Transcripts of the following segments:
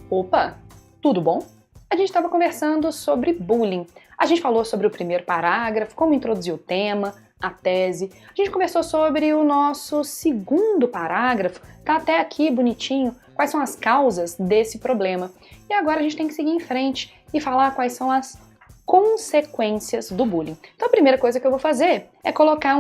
Opa, tudo bom? A gente estava conversando sobre bullying. A gente falou sobre o primeiro parágrafo, como introduzir o tema, a tese. A gente conversou sobre o nosso segundo parágrafo, tá até aqui bonitinho, quais são as causas desse problema. E agora a gente tem que seguir em frente e falar quais são as consequências do bullying. Então a primeira coisa que eu vou fazer é colocar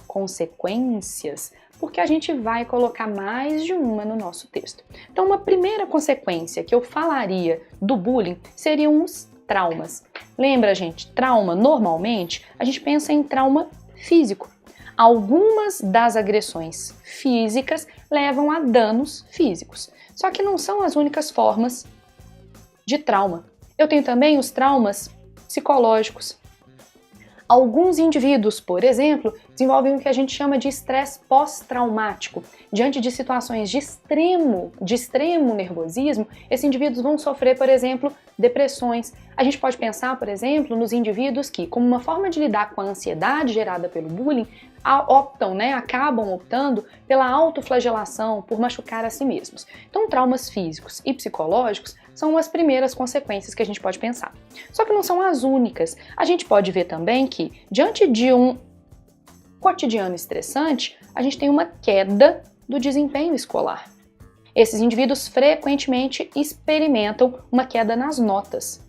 consequências, porque a gente vai colocar mais de uma no nosso texto. Então uma primeira consequência que eu falaria do bullying seriam os traumas. Lembra, gente, trauma, normalmente, a gente pensa em trauma físico. Algumas das agressões físicas levam a danos físicos, só que não são as únicas formas de trauma. Eu tenho também os traumas psicológicos. Alguns indivíduos, por exemplo, desenvolvem o que a gente chama de estresse pós-traumático. Diante de situações de extremo nervosismo, esses indivíduos vão sofrer, por exemplo, depressões. A gente pode pensar, por exemplo, nos indivíduos que, como uma forma de lidar com a ansiedade gerada pelo bullying, acabam optando pela autoflagelação, por machucar a si mesmos. Então, traumas físicos e psicológicos são as primeiras consequências que a gente pode pensar. Só que não são as únicas. A gente pode ver também que, diante de um cotidiano estressante, a gente tem uma queda do desempenho escolar. Esses indivíduos frequentemente experimentam uma queda nas notas.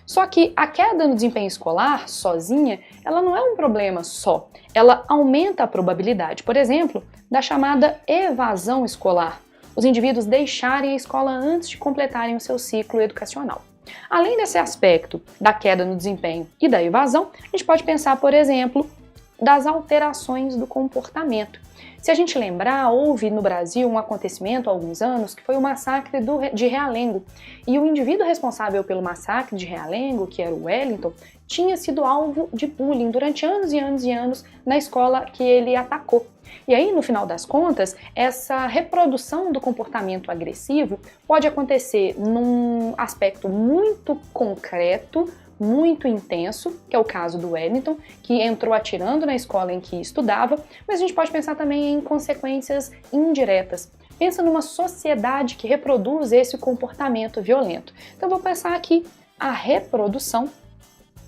Só que a queda no desempenho escolar, sozinha, ela não é um problema só. Ela aumenta a probabilidade, por exemplo, da chamada evasão escolar. Os indivíduos deixarem a escola antes de completarem o seu ciclo educacional. Além desse aspecto da queda no desempenho e da evasão, a gente pode pensar, por exemplo, das alterações do comportamento. Se a gente lembrar, houve no Brasil um acontecimento há alguns anos que foi o massacre de Realengo. E o indivíduo responsável pelo massacre de Realengo, que era o Wellington, tinha sido alvo de bullying durante anos e anos e anos na escola que ele atacou. E aí, no final das contas, essa reprodução do comportamento agressivo pode acontecer num aspecto muito concreto, muito intenso, que é o caso do Wellington, que entrou atirando na escola em que estudava, mas a gente pode pensar também em consequências indiretas. Pensa numa sociedade que reproduz esse comportamento violento. Então, vou pensar aqui a reprodução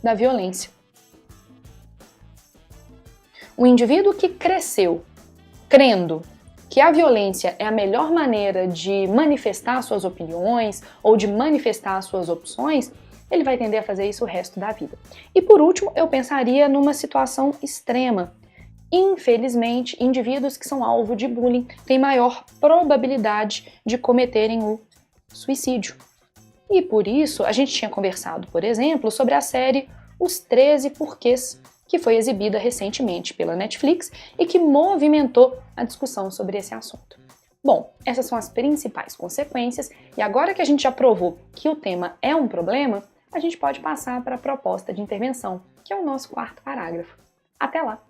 da violência. O indivíduo que cresceu crendo que a violência é a melhor maneira de manifestar suas opiniões ou de manifestar suas opções, ele vai tender a fazer isso o resto da vida. E por último, eu pensaria numa situação extrema. Infelizmente, indivíduos que são alvo de bullying têm maior probabilidade de cometerem o suicídio. E por isso, a gente tinha conversado, por exemplo, sobre a série Os 13 Porquês, que foi exibida recentemente pela Netflix e que movimentou a discussão sobre esse assunto. Bom, essas são as principais consequências, e agora que a gente já provou que o tema é um problema, a gente pode passar para a proposta de intervenção, que é o nosso quarto parágrafo. Até lá!